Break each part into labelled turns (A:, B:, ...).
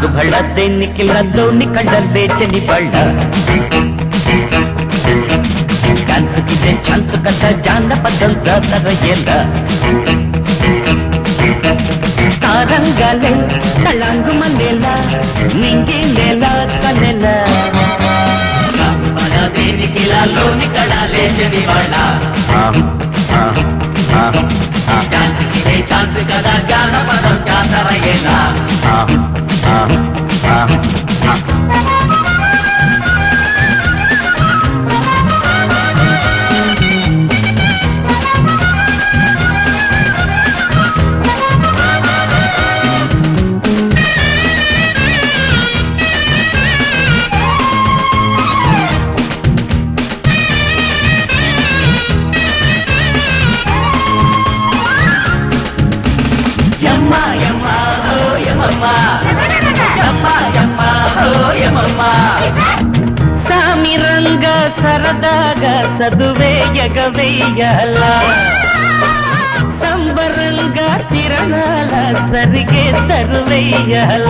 A: చాంగు బళ్ళ దేనికిళ్ళలోని కళ్ళల్లే చెని బళ్ళ డాన్సుకిదే chance కదా జానపదం జాతర ఎలా తారంగాలే తళంగు మనేలా నింగి నేలా కనెలా చాంగు బళ్ళ దేనికిళ్ళలోని కళ్ళల్లే చెని బళ్ళ డాన్సుకిదే ఛాన్సు కదా జానపదం జాతర ఎలా సామిరంగా సరదాగా చదువే ఎగవేయాల సంబరంగా తిరణాల సరిగే తరువేయాల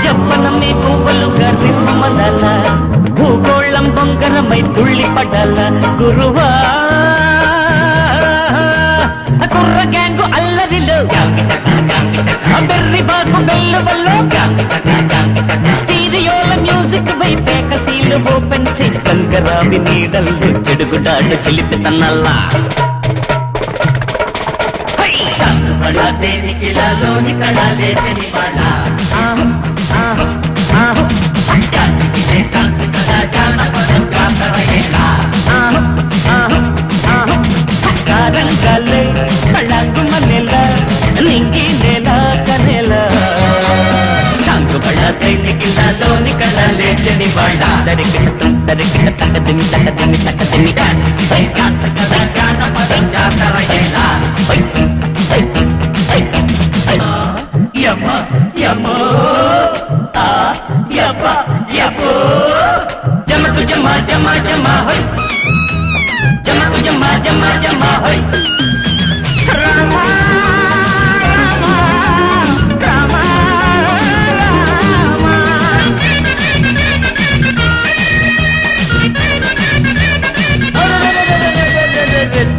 A: చెప్పనమే పువ్వులుగా రిమ్మనల భూగోళం బొంగరమై తుళ్ళి పడాల గురువా కుర్ర గ్యాంగు అల్లరిలో బెర్రి బాగు బెల్లు వల్ల స్టీరియోల మ్యూజిక్ వైపే కసీలు ఓపెన్ చేయి కంకరావి నీడల్లు చెడుగుడాడు చెలిపి తన్నల్లా దేనికిలోని కళలే చెని వాళ్ళ రంగాలే కళ్ళంగు మನೆలా నింగి నేలా కనెలా చాంగు బళ్ళ దేనికిలోని కళలే చెని వాళ్ళ దరికి తక్కదిని తక్కదిని తక్కదిని కదా జానపదం జాతర ఎలా యమో యమో యప యపో జమకు జమా జమా జమా హోయ్ జమకు జమా జమా జమా హోయ్ రామ రామ రామ రామ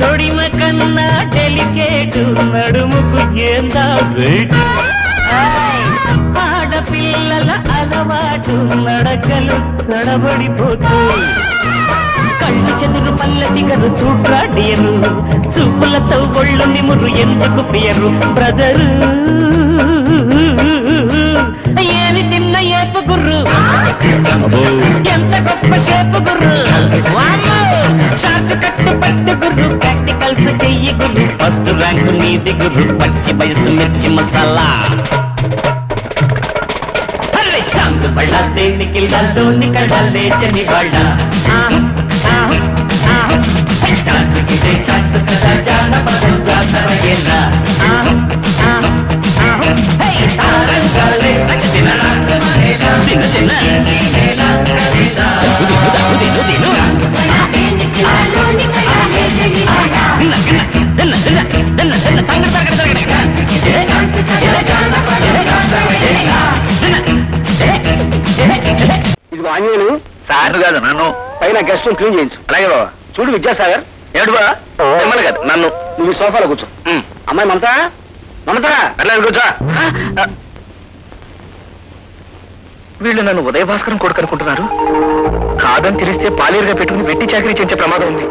A: తొడిమ కన్నా డెలికేటు నడుముకు ఏందా ఆడపిల్లల అలవాటు నడకలు తడబడిపోతూ కళ్ళు చెదురు పల్ల దిగరు చూడ్రా డియరు చూపులతో ఒళ్ళు నిమురు ఎందుకు పియరు బ్రదరు ఏమి తిన్న ఏపు గుర్రు ఎంత గొప్ప షేపు గుర్రు షార్ట్ కట్టు పట్టు గుర్రు ప్రాక్టికల్స్ చెయ్యి గుర్రు ఫస్ట్ ర్యాంకు నీది గుర్రు పచ్చి వయసు మిర్చి మసాలా చాంగు బళ్ళ దేనికిలోని కళ్ళలే చెని వాళ్ళ డాన్సుకిదే ఛాన్సు కదా జానపదం జాతర ఎలా తారంగాలే
B: ఇదిగో ఆంజనేయులు
C: సార్ కాదు నన్ను
B: పైన గెస్ట్ రూమ్ క్లీన్ చేయించు.
C: అలాగే బాబా.
B: చూడు విద్యాసాగర్
C: ఏడు బా మిమ్మల్ని కాదు నన్ను.
B: నువ్వు ఈ సోఫాలో కూర్చో. అమ్మాయి మమతా మమతా
C: అట్లా కూర్చో. వీళ్ళు నన్ను ఉదయ భాస్కరం కొడుకు అనుకుంటున్నారు. కాదని తెలిస్తే పాలేరుగా పెట్టుకుని వెట్టి చాకరీ చేసే ప్రమాదం ఉంది.